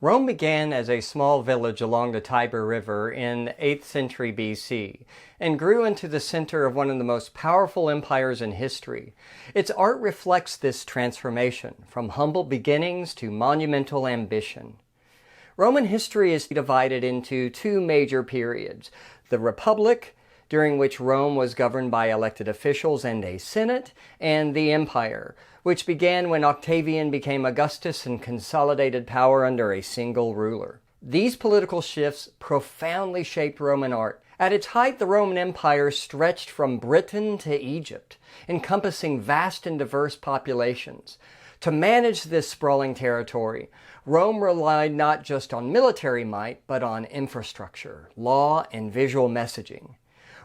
Rome began as a small village along the Tiber River in 8th century BC and grew into the center of one of the most powerful empires in history. Its art reflects this transformation, from humble beginnings to monumental ambition. Roman history is divided into two major periods: the Republic, during which Rome was governed by elected officials and a senate, and the Empire, which began when Octavian became Augustus and consolidated power under a single ruler. These political shifts profoundly shaped Roman art. At its height, the Roman Empire stretched from Britain to Egypt, encompassing vast and diverse populations. To manage this sprawling territory, Rome relied not just on military might, but on infrastructure, law, and visual messaging.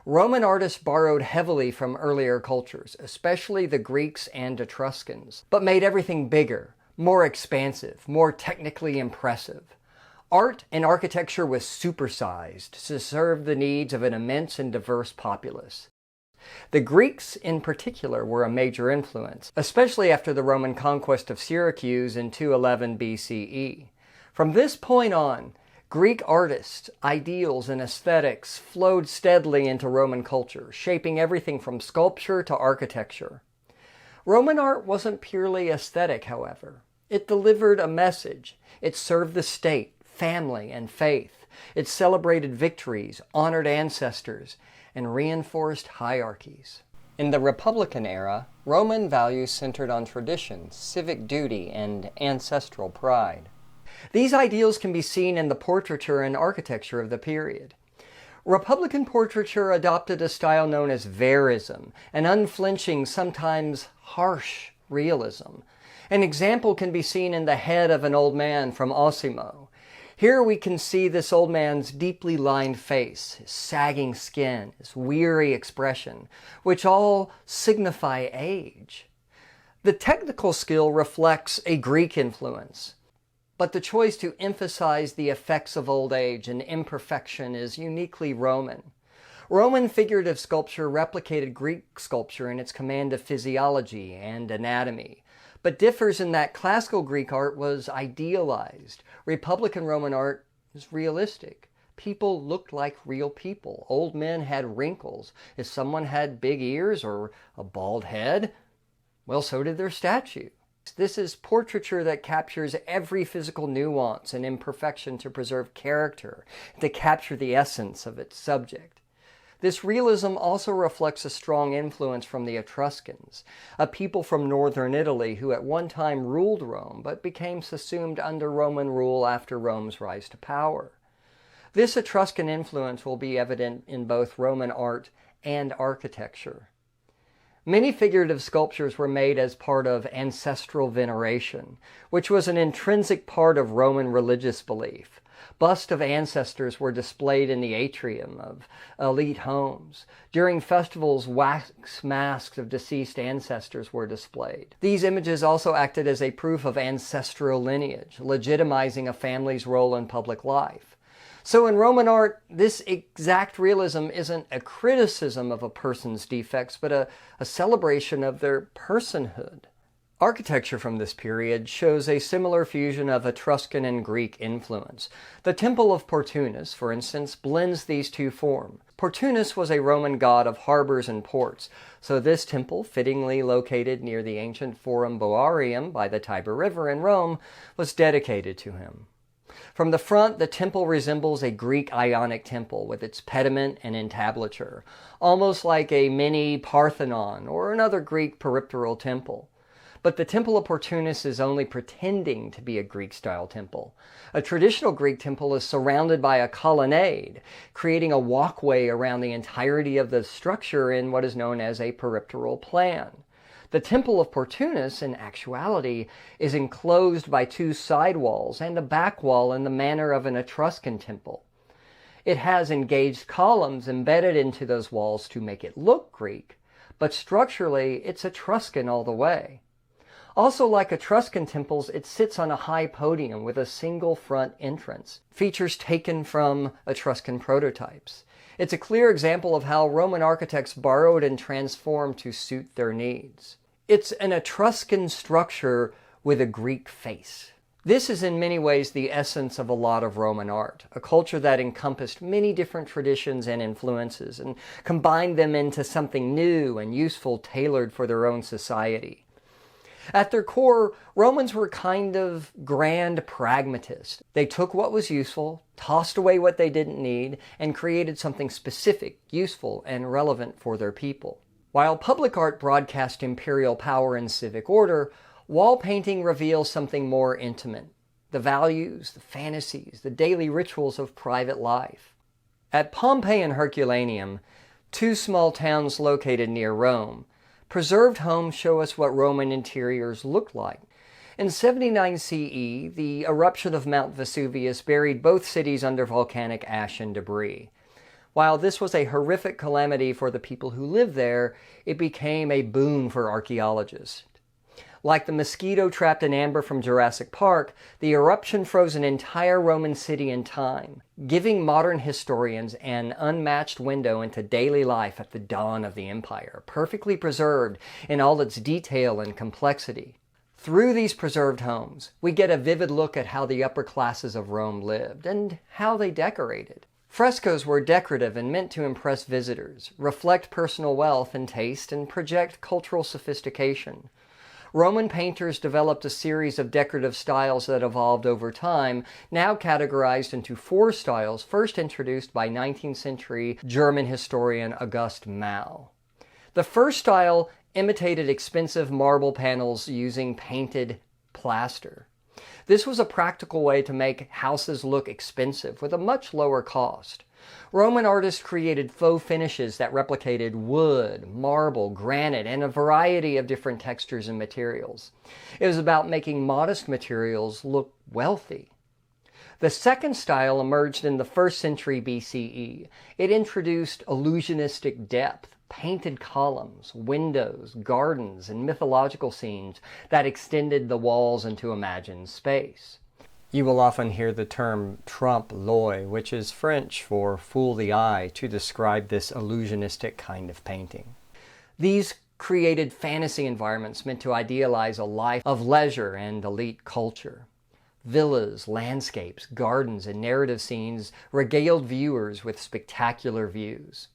Roman artists borrowed heavily from earlier cultures, especially the Greeks and Etruscans, but made everything bigger, more expansive, more technically impressive. Art and architecture was supersized to serve the needs of an immense and diverse populace. The Greeks, in particular, were a major influence, especially after the Roman conquest of Syracuse in 211 BCE. From this point on, Greek artists, ideals, and aesthetics flowed steadily into Roman culture, shaping everything from sculpture to architecture. Roman art wasn't purely aesthetic, however. It delivered a message. It served the state, family, and faith. It celebrated victories, honored ancestors, and reinforced hierarchies. In the Republican era, Roman values centered on tradition, civic duty, and ancestral pride. These ideals can be seen in the portraiture and architecture of the period. Republican portraiture adopted a style known as verism, an unflinching, sometimes harsh realism. An example can be seen in the head of an old man from Osimo. Here we can see this old man's deeply lined face, his sagging skin, his weary expression, which all signify age. The technical skill reflects a Greek influence, but the choice to emphasize the effects of old age and imperfection is uniquely Roman. Roman figurative sculpture replicated Greek sculpture in its command of physiology and anatomy, but differs in that classical Greek art was idealized. Republican Roman art is realistic. People looked like real people. Old men had wrinkles. If someone had big ears or a bald head, well, so did their statue. This is portraiture that captures every physical nuance and imperfection to preserve character, to capture the essence of its subject. This realism also reflects a strong influence from the Etruscans, a people from northern Italy who at one time ruled Rome but became subsumed under Roman rule after Rome's rise to power. This Etruscan influence will be evident in both Roman art and architecture. Many figurative sculptures were made as part of ancestral veneration, which was an intrinsic part of Roman religious belief. Busts of ancestors were displayed in the atrium of elite homes. During festivals, wax masks of deceased ancestors were displayed. These images also acted as a proof of ancestral lineage, legitimizing a family's role in public life. So in Roman art, this exact realism isn't a criticism of a person's defects, but a celebration of their personhood. Architecture from this period shows a similar fusion of Etruscan and Greek influence. The Temple of Portunus, for instance, blends these two forms. Portunus was a Roman god of harbors and ports, so this temple, fittingly located near the ancient Forum Boarium by the Tiber River in Rome, was dedicated to him. From the front, the temple resembles a Greek Ionic temple with its pediment and entablature, almost like a mini Parthenon or another Greek peripteral temple. But the Temple of Portunus is only pretending to be a Greek-style temple. A traditional Greek temple is surrounded by a colonnade, creating a walkway around the entirety of the structure in what is known as a peripteral plan. The Temple of Portunus, in actuality, is enclosed by two side walls and a back wall in the manner of an Etruscan temple. It has engaged columns embedded into those walls to make it look Greek, but structurally it's Etruscan all the way. Also, like Etruscan temples, it sits on a high podium with a single front entrance, features taken from Etruscan prototypes. It's a clear example of how Roman architects borrowed and transformed to suit their needs. It's an Etruscan structure with a Greek face. This is in many ways the essence of a lot of Roman art, a culture that encompassed many different traditions and influences and combined them into something new and useful tailored for their own society. At their core, Romans were kind of grand pragmatists. They took what was useful, tossed away what they didn't need, and created something specific, useful, and relevant for their people. While public art broadcast imperial power and civic order, wall painting reveals something more intimate: the values, the fantasies, the daily rituals of private life. At Pompeii and Herculaneum, two small towns located near Rome, preserved homes show us what Roman interiors looked like. In 79 CE, the eruption of Mount Vesuvius buried both cities under volcanic ash and debris. While this was a horrific calamity for the people who lived there, it became a boon for archaeologists. Like the mosquito trapped in amber from Jurassic Park, the eruption froze an entire Roman city in time, giving modern historians an unmatched window into daily life at the dawn of the empire, perfectly preserved in all its detail and complexity. Through these preserved homes, we get a vivid look at how the upper classes of Rome lived and how they decorated. Frescoes were decorative and meant to impress visitors, reflect personal wealth and taste, and project cultural sophistication. Roman painters developed a series of decorative styles that evolved over time, now categorized into four styles, first introduced by 19th century German historian August Mau. The first style imitated expensive marble panels using painted plaster. This was a practical way to make houses look expensive with a much lower cost. Roman artists created faux finishes that replicated wood, marble, granite, and a variety of different textures and materials. It was about making modest materials look wealthy. The second style emerged in the 1st century BCE. It introduced illusionistic depth, painted columns, windows, gardens, and mythological scenes that extended the walls into imagined space. You will often hear the term trompe l'oeil, which is French for fool the eye, to describe this illusionistic kind of painting. These created fantasy environments meant to idealize a life of leisure and elite culture. Villas, landscapes, gardens, and narrative scenes regaled viewers with spectacular views.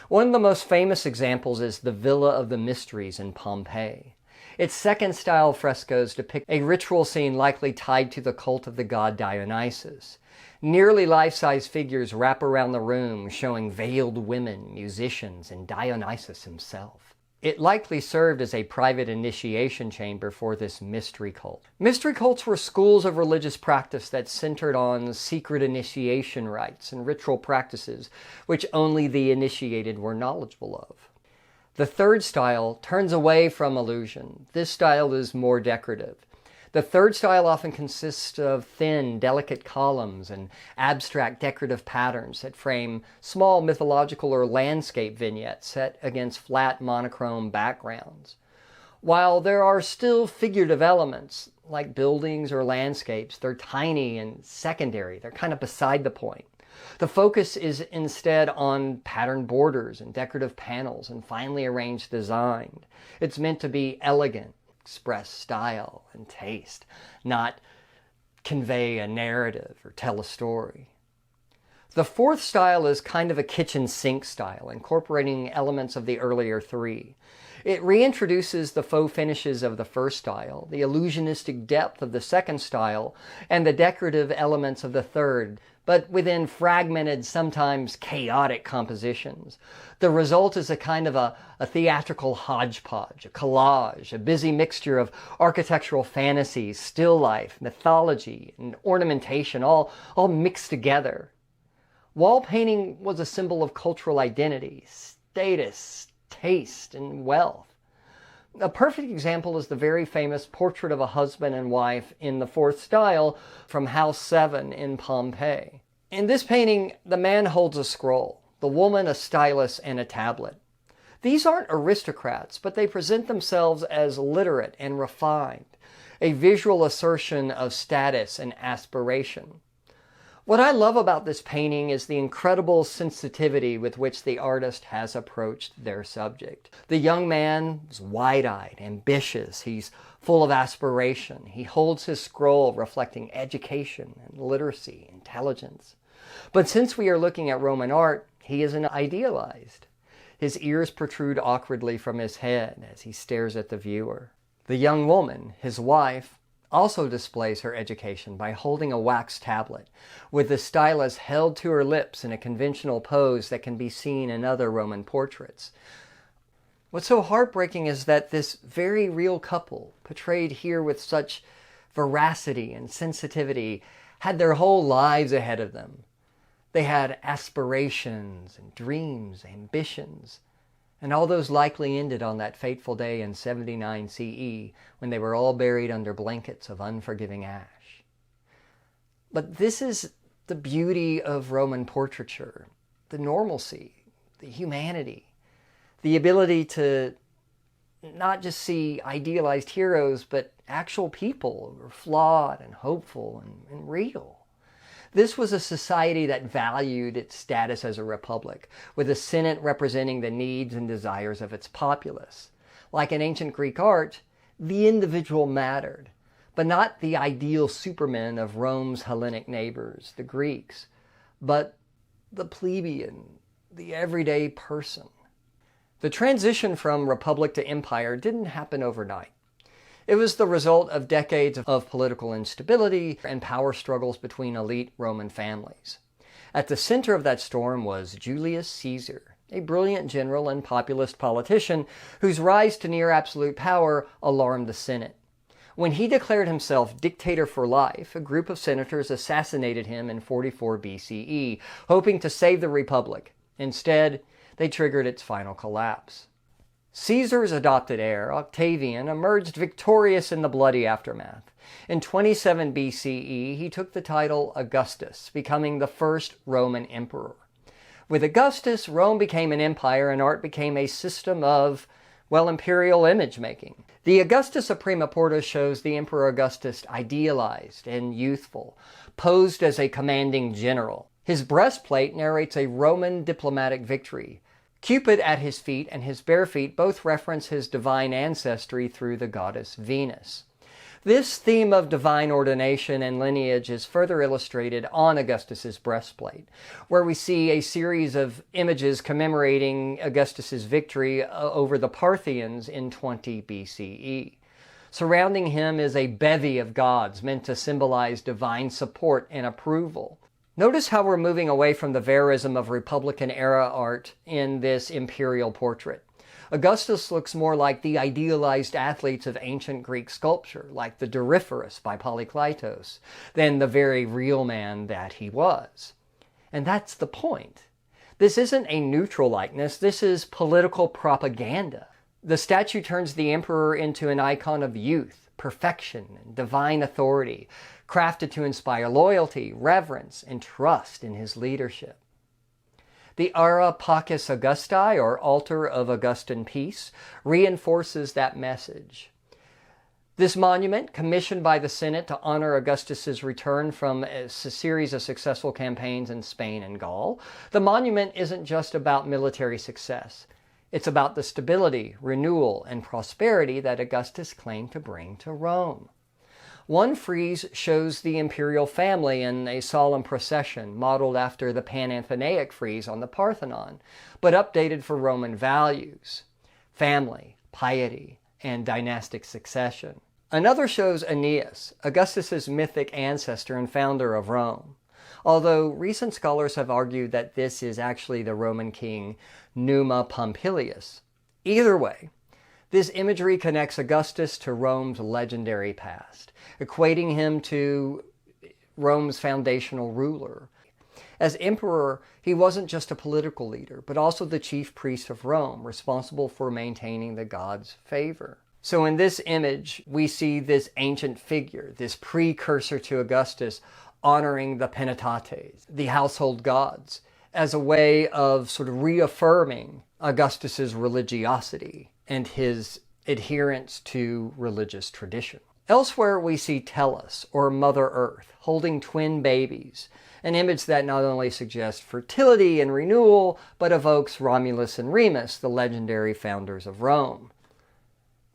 One of the most famous examples is the Villa of the Mysteries in Pompeii. Its second style frescoes depict a ritual scene likely tied to the cult of the god Dionysus. Nearly life-size figures wrap around the room, showing veiled women, musicians, and Dionysus himself. It likely served as a private initiation chamber for this mystery cult. Mystery cults were schools of religious practice that centered on secret initiation rites and ritual practices, which only the initiated were knowledgeable of. The third style turns away from illusion. This style is more decorative. The third style often consists of thin, delicate columns and abstract decorative patterns that frame small mythological or landscape vignettes set against flat monochrome backgrounds. While there are still figurative elements, like buildings or landscapes, they're tiny and secondary. They're kind of beside the point. The focus is instead on patterned borders and decorative panels and finely arranged design. It's meant to be elegant, express style and taste, not convey a narrative or tell a story. The fourth style is kind of a kitchen sink style, incorporating elements of the earlier three. It reintroduces the faux finishes of the first style, the illusionistic depth of the second style, and the decorative elements of the third, but within fragmented, sometimes chaotic compositions. The result is a kind of a theatrical hodgepodge, a collage, a busy mixture of architectural fantasies, still life, mythology, and ornamentation, all mixed together. Wall painting was a symbol of cultural identity, status, taste, and wealth. A perfect example is the very famous portrait of a husband and wife in the fourth style from House 7 in Pompeii. In this painting, the man holds a scroll, the woman a stylus and a tablet. These aren't aristocrats, but they present themselves as literate and refined, a visual assertion of status and aspiration. What I love about this painting is the incredible sensitivity with which the artist has approached their subject. The young man is wide-eyed, ambitious, he's full of aspiration. He holds his scroll reflecting education and literacy, intelligence. But since we are looking at Roman art, he isn't idealized. His ears protrude awkwardly from his head as he stares at the viewer. The young woman, his wife, also displays her education by holding a wax tablet, with the stylus held to her lips in a conventional pose that can be seen in other Roman portraits. What's so heartbreaking is that this very real couple, portrayed here with such veracity and sensitivity, had their whole lives ahead of them. They had aspirations and dreams, ambitions, and all those likely ended on that fateful day in 79 CE when they were all buried under blankets of unforgiving ash. But this is the beauty of Roman portraiture, the normalcy, the humanity, the ability to not just see idealized heroes, but actual people who are flawed and hopeful and real. This was a society that valued its status as a republic, with a Senate representing the needs and desires of its populace. Like in ancient Greek art, the individual mattered, but not the ideal supermen of Rome's Hellenic neighbors, the Greeks, but the plebeian, the everyday person. The transition from republic to empire didn't happen overnight. It was the result of decades of political instability and power struggles between elite Roman families. At the center of that storm was Julius Caesar, a brilliant general and populist politician whose rise to near absolute power alarmed the Senate. When he declared himself dictator for life, a group of senators assassinated him in 44 BCE, hoping to save the republic. Instead, they triggered its final collapse. Caesar's adopted heir, Octavian, emerged victorious in the bloody aftermath. In 27 BCE, he took the title Augustus, becoming the first Roman emperor. With Augustus, Rome became an empire and art became a system of, imperial image making. The Augustus Suprema Porta shows the Emperor Augustus idealized and youthful, posed as a commanding general. His breastplate narrates a Roman diplomatic victory. Cupid at his feet and his bare feet both reference his divine ancestry through the goddess Venus. This theme of divine ordination and lineage is further illustrated on Augustus's breastplate, where we see a series of images commemorating Augustus's victory over the Parthians in 20 BCE. Surrounding him is a bevy of gods meant to symbolize divine support and approval. Notice how we're moving away from the verism of Republican-era art in this imperial portrait. Augustus looks more like the idealized athletes of ancient Greek sculpture, like the Doryphorus by Polykleitos, than the very real man that he was. And that's the point. This isn't a neutral likeness, this is political propaganda. The statue turns the emperor into an icon of youth, perfection, and divine authority, crafted to inspire loyalty, reverence, and trust in his leadership. The Ara Pacis Augusti, or Altar of Augustan Peace, reinforces that message. This monument, commissioned by the Senate to honor Augustus's return from a series of successful campaigns in Spain and Gaul, the monument isn't just about military success. It's about the stability, renewal, and prosperity that Augustus claimed to bring to Rome. One frieze shows the imperial family in a solemn procession, modeled after the Panathenaic frieze on the Parthenon, but updated for Roman values: family, piety, and dynastic succession. Another shows Aeneas, Augustus's mythic ancestor and founder of Rome, although recent scholars have argued that this is actually the Roman king Numa Pompilius. Either way, this imagery connects Augustus to Rome's legendary past, equating him to Rome's foundational ruler. As emperor, he wasn't just a political leader, but also the chief priest of Rome, responsible for maintaining the gods' favor. So in this image, we see this ancient figure, this precursor to Augustus, honoring the Penitates, the household gods, as a way of sort of reaffirming Augustus's religiosity and his adherence to religious tradition. Elsewhere, we see Telus, or Mother Earth, holding twin babies, an image that not only suggests fertility and renewal, but evokes Romulus and Remus, the legendary founders of Rome.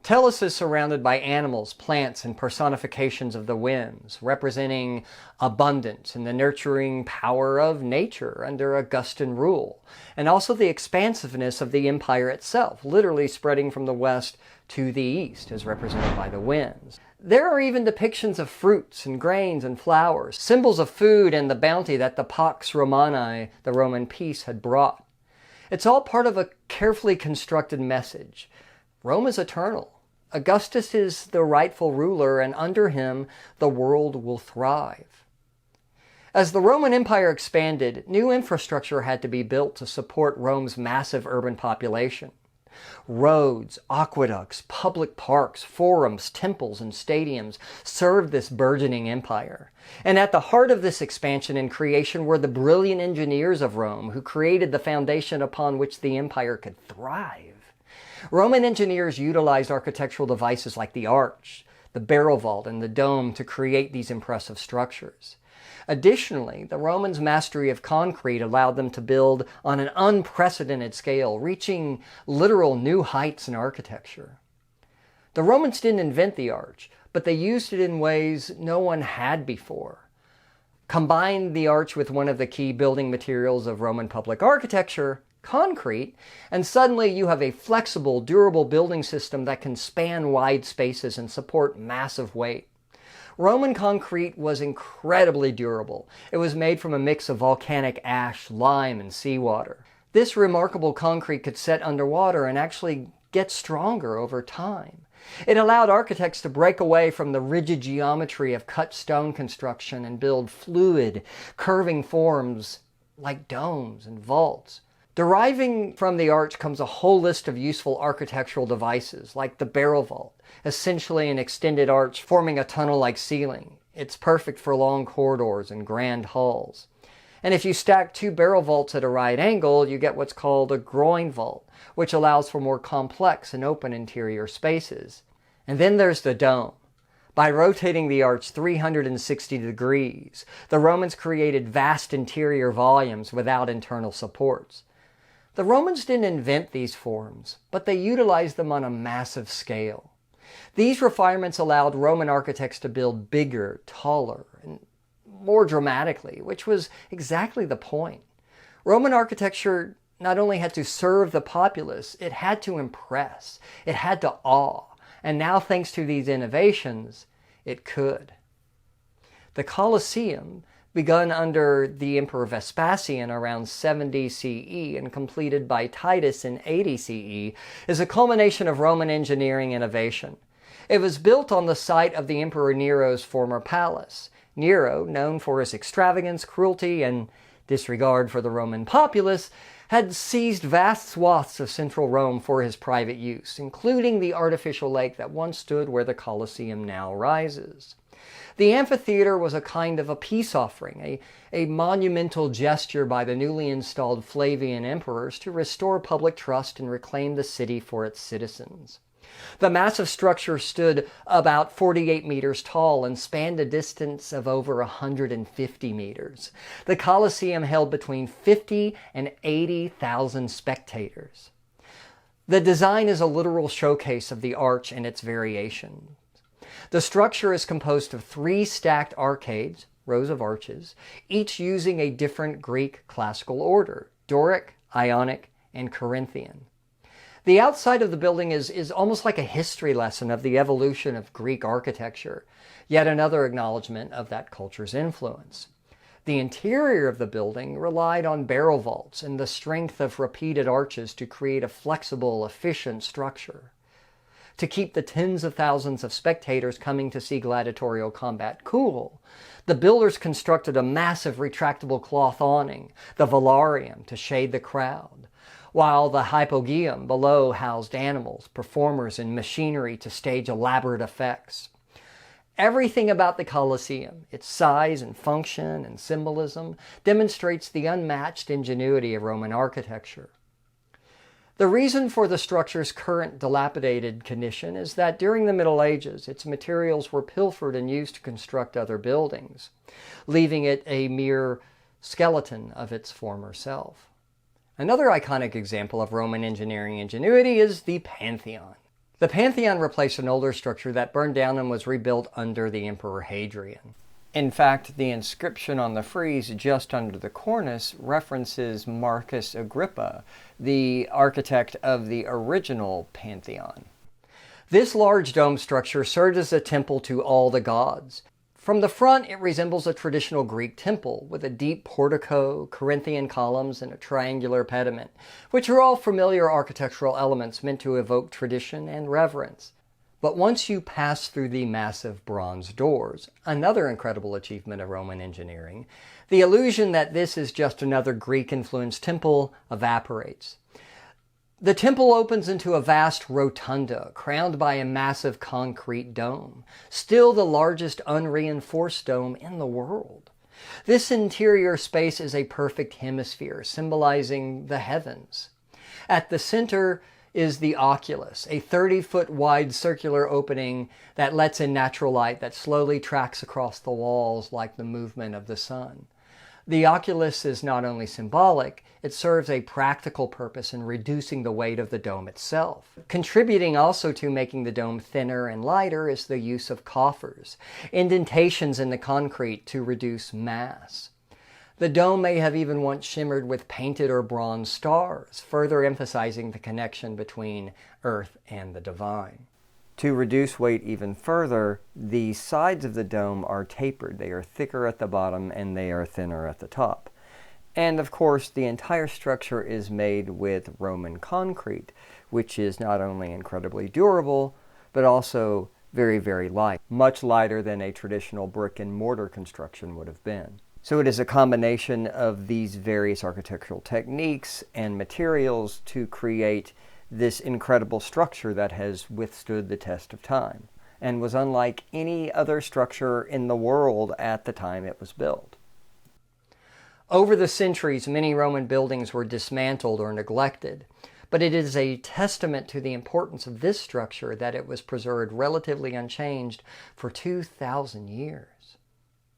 Telus is surrounded by animals, plants, and personifications of the winds, representing abundance and the nurturing power of nature under Augustan rule, and also the expansiveness of the empire itself, literally spreading from the west to the east, as represented by the winds. There are even depictions of fruits and grains and flowers, symbols of food and the bounty that the Pax Romanae, the Roman peace, had brought. It's all part of a carefully constructed message. Rome is eternal. Augustus is the rightful ruler, and under him the world will thrive. As the Roman Empire expanded, new infrastructure had to be built to support Rome's massive urban population. Roads, aqueducts, public parks, forums, temples, and stadiums served this burgeoning empire. And at the heart of this expansion and creation were the brilliant engineers of Rome who created the foundation upon which the empire could thrive. Roman engineers utilized architectural devices like the arch, the barrel vault, and the dome to create these impressive structures. Additionally, the Romans' mastery of concrete allowed them to build on an unprecedented scale, reaching literal new heights in architecture. The Romans didn't invent the arch, but they used it in ways no one had before. Combine the arch with one of the key building materials of Roman public architecture, concrete, and suddenly you have a flexible, durable building system that can span wide spaces and support massive weight. Roman concrete was incredibly durable. It was made from a mix of volcanic ash, lime, and seawater. This remarkable concrete could set underwater and actually get stronger over time. It allowed architects to break away from the rigid geometry of cut stone construction and build fluid, curving forms like domes and vaults. Deriving from the arch comes a whole list of useful architectural devices, like the barrel vault, essentially an extended arch forming a tunnel-like ceiling. It's perfect for long corridors and grand halls. And if you stack two barrel vaults at a right angle, you get what's called a groin vault, which allows for more complex and open interior spaces. And then there's the dome. By rotating the arch 360 degrees, the Romans created vast interior volumes without internal supports. The Romans didn't invent these forms, but they utilized them on a massive scale. These refinements allowed Roman architects to build bigger, taller, and more dramatically, which was exactly the point. Roman architecture not only had to serve the populace, it had to impress, it had to awe, and now thanks to these innovations, it could. The Colosseum, begun under the Emperor Vespasian around 70 CE and completed by Titus in 80 CE, is a culmination of Roman engineering innovation. It was built on the site of the Emperor Nero's former palace. Nero, known for his extravagance, cruelty, and disregard for the Roman populace, had seized vast swaths of central Rome for his private use, including the artificial lake that once stood where the Colosseum now rises. The amphitheater was a kind of a peace offering, a monumental gesture by the newly installed Flavian emperors to restore public trust and reclaim the city for its citizens. The massive structure stood about 48 meters tall and spanned a distance of over 150 meters. The Colosseum held between 50 and 80,000 spectators. The design is a literal showcase of the arch and its variations. The structure is composed of 3 stacked arcades, rows of arches, each using a different Greek classical order: Doric, Ionic, and Corinthian. The outside of the building is almost like a history lesson of the evolution of Greek architecture, yet another acknowledgement of that culture's influence. The interior of the building relied on barrel vaults and the strength of repeated arches to create a flexible, efficient structure. To keep the tens of thousands of spectators coming to see gladiatorial combat cool, the builders constructed a massive retractable cloth awning, the velarium, to shade the crowd, while the hypogeum below housed animals, performers, and machinery to stage elaborate effects. Everything about the Colosseum, its size and function and symbolism, demonstrates the unmatched ingenuity of Roman architecture. The reason for the structure's current dilapidated condition is that during the Middle Ages, its materials were pilfered and used to construct other buildings, leaving it a mere skeleton of its former self. Another iconic example of Roman engineering ingenuity is the Pantheon. The Pantheon replaced an older structure that burned down and was rebuilt under the Emperor Hadrian. In fact, the inscription on the frieze just under the cornice references Marcus Agrippa, the architect of the original Pantheon. This large dome structure served as a temple to all the gods. From the front, it resembles a traditional Greek temple with a deep portico, Corinthian columns, and a triangular pediment, which are all familiar architectural elements meant to evoke tradition and reverence. But once you pass through the massive bronze doors, another incredible achievement of Roman engineering, the illusion that this is just another Greek-influenced temple evaporates. The temple opens into a vast rotunda, crowned by a massive concrete dome, still the largest unreinforced dome in the world. This interior space is a perfect hemisphere, symbolizing the heavens. At the center is the oculus, a 30-foot wide circular opening that lets in natural light that slowly tracks across the walls like the movement of the sun. The oculus is not only symbolic, it serves a practical purpose in reducing the weight of the dome itself. Contributing also to making the dome thinner and lighter is the use of coffers, indentations in the concrete to reduce mass. The dome may have even once shimmered with painted or bronze stars, further emphasizing the connection between earth and the divine. To reduce weight even further, the sides of the dome are tapered. They are thicker at the bottom and they are thinner at the top. And of course, the entire structure is made with Roman concrete, which is not only incredibly durable, but also very, very light, much lighter than a traditional brick and mortar construction would have been. So it is a combination of these various architectural techniques and materials to create this incredible structure that has withstood the test of time and was unlike any other structure in the world at the time it was built. Over the centuries, many Roman buildings were dismantled or neglected, but it is a testament to the importance of this structure that it was preserved relatively unchanged for 2,000 years.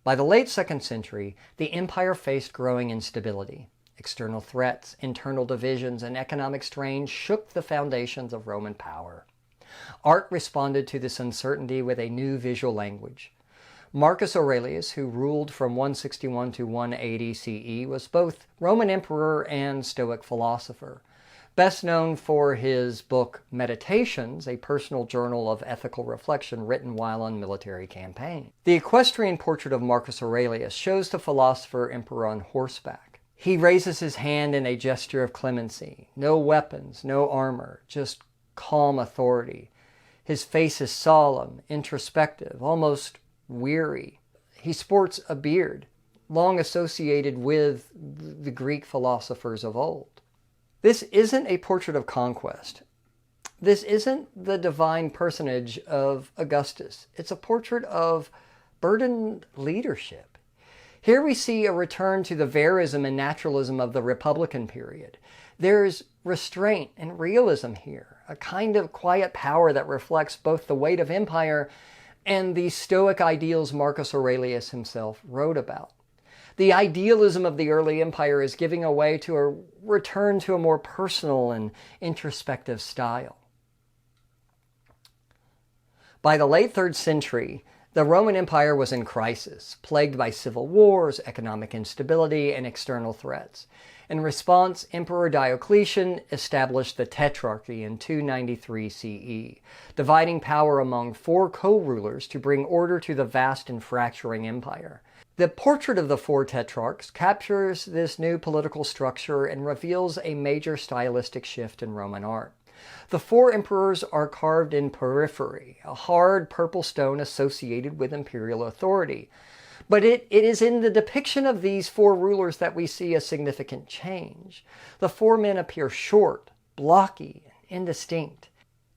By the late 2nd century, the empire faced growing instability. External threats, internal divisions, and economic strain shook the foundations of Roman power. Art responded to this uncertainty with a new visual language. Marcus Aurelius, who ruled from 161 to 180 CE, was both Roman emperor and Stoic philosopher. Best known for his book Meditations, a personal journal of ethical reflection written while on military campaign. The equestrian portrait of Marcus Aurelius shows the philosopher emperor on horseback. He raises his hand in a gesture of clemency. No weapons, no armor, just calm authority. His face is solemn, introspective, almost weary. He sports a beard, long associated with the Greek philosophers of old. This isn't a portrait of conquest. This isn't the divine personage of Augustus. It's a portrait of burdened leadership. Here we see a return to the verism and naturalism of the Republican period. There's restraint and realism here, a kind of quiet power that reflects both the weight of empire and the Stoic ideals Marcus Aurelius himself wrote about. The idealism of the early empire is giving way to a return to a more personal and introspective style. By the late 3rd century, the Roman Empire was in crisis, plagued by civil wars, economic instability, and external threats. In response, Emperor Diocletian established the Tetrarchy in 293 CE, dividing power among 4 co-rulers to bring order to the vast and fracturing empire. The portrait of the 4 tetrarchs captures this new political structure and reveals a major stylistic shift in Roman art. The 4 emperors are carved in porphyry, a hard purple stone associated with imperial authority. But it is in the depiction of these 4 rulers that we see a significant change. The 4 men appear short, blocky, and indistinct.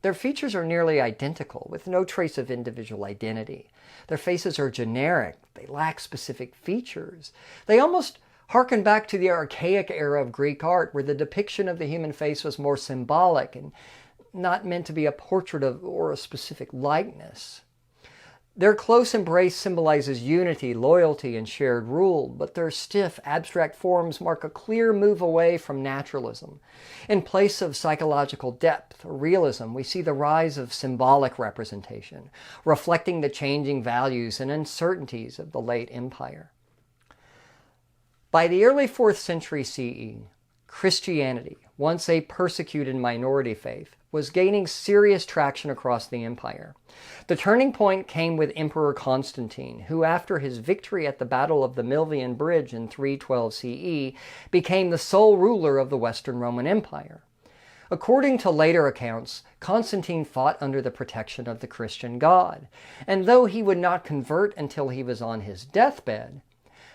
Their features are nearly identical, with no trace of individual identity. Their faces are generic. They lack specific features. They almost harken back to the archaic era of Greek art, where the depiction of the human face was more symbolic and not meant to be a portrait of or a specific likeness. Their close embrace symbolizes unity, loyalty, and shared rule, but their stiff, abstract forms mark a clear move away from naturalism. In place of psychological depth or realism, we see the rise of symbolic representation, reflecting the changing values and uncertainties of the late empire. By the early 4th century CE, Christianity, once a persecuted minority faith, was gaining serious traction across the empire. The turning point came with Emperor Constantine, who after his victory at the Battle of the Milvian Bridge in 312 CE, became the sole ruler of the Western Roman Empire. According to later accounts, Constantine fought under the protection of the Christian God, and though he would not convert until he was on his deathbed,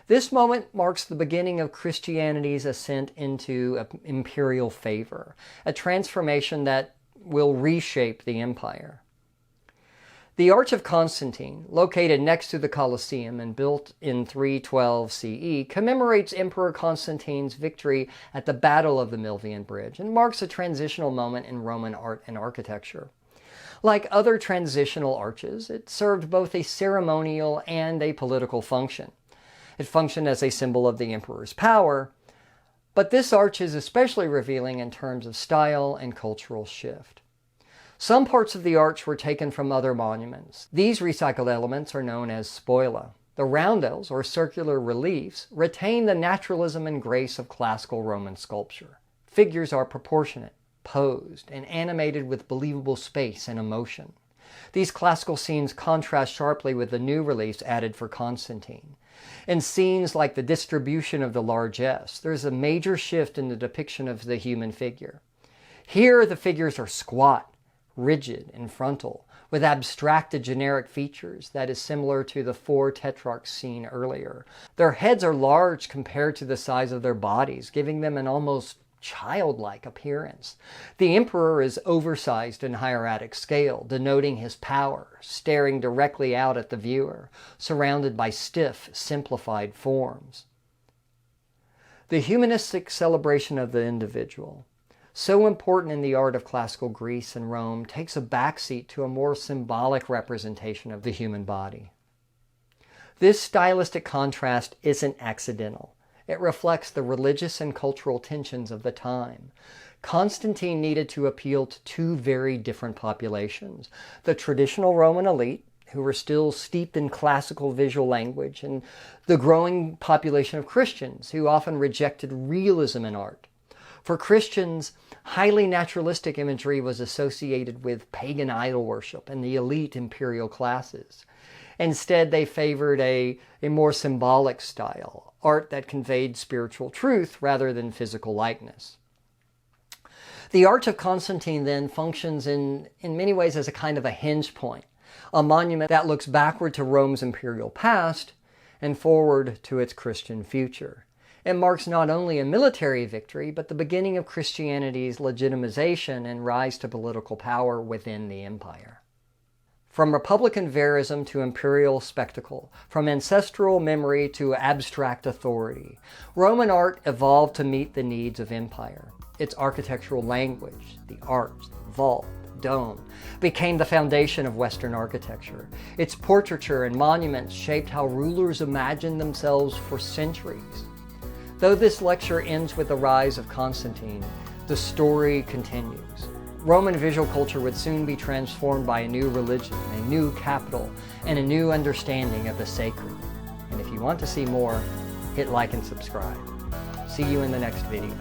this moment marks the beginning of Christianity's ascent into imperial favor, a transformation that will reshape the empire. The Arch of Constantine, located next to the Colosseum and built in 312 CE, commemorates Emperor Constantine's victory at the Battle of the Milvian Bridge and marks a transitional moment in Roman art and architecture. Like other transitional arches, it served both a ceremonial and a political function. It functioned as a symbol of the emperor's power, but this arch is especially revealing in terms of style and cultural shift. Some parts of the arch were taken from other monuments. These recycled elements are known as spoila. The roundels, or circular reliefs, retain the naturalism and grace of classical Roman sculpture. Figures are proportionate, posed, and animated with believable space and emotion. These classical scenes contrast sharply with the new reliefs added for Constantine. In scenes like the distribution of the largesse, there's a major shift in the depiction of the human figure. Here, the figures are squat, rigid, and frontal, with abstracted generic features that is similar to the 4 tetrarchs seen earlier. Their heads are large compared to the size of their bodies, giving them an almost childlike appearance. The emperor is oversized in hieratic scale, denoting his power, staring directly out at the viewer, surrounded by stiff, simplified forms. The humanistic celebration of the individual, so important in the art of classical Greece and Rome, takes a backseat to a more symbolic representation of the human body. This stylistic contrast isn't accidental. It reflects the religious and cultural tensions of the time. Constantine needed to appeal to 2 very different populations: the traditional Roman elite, who were still steeped in classical visual language, and the growing population of Christians, who often rejected realism in art. For Christians, highly naturalistic imagery was associated with pagan idol worship and the elite imperial classes. Instead, they favored a more symbolic style, art that conveyed spiritual truth rather than physical likeness. The Arch of Constantine then functions in many ways as a kind of a hinge point, a monument that looks backward to Rome's imperial past and forward to its Christian future. It marks not only a military victory, but the beginning of Christianity's legitimization and rise to political power within the empire. From republican verism to imperial spectacle, from ancestral memory to abstract authority, Roman art evolved to meet the needs of empire. Its architectural language, the arch, the vault, the dome, became the foundation of Western architecture. Its portraiture and monuments shaped how rulers imagined themselves for centuries. Though this lecture ends with the rise of Constantine, the story continues. Roman visual culture would soon be transformed by a new religion, a new capital, and a new understanding of the sacred. And if you want to see more, hit like and subscribe. See you in the next video.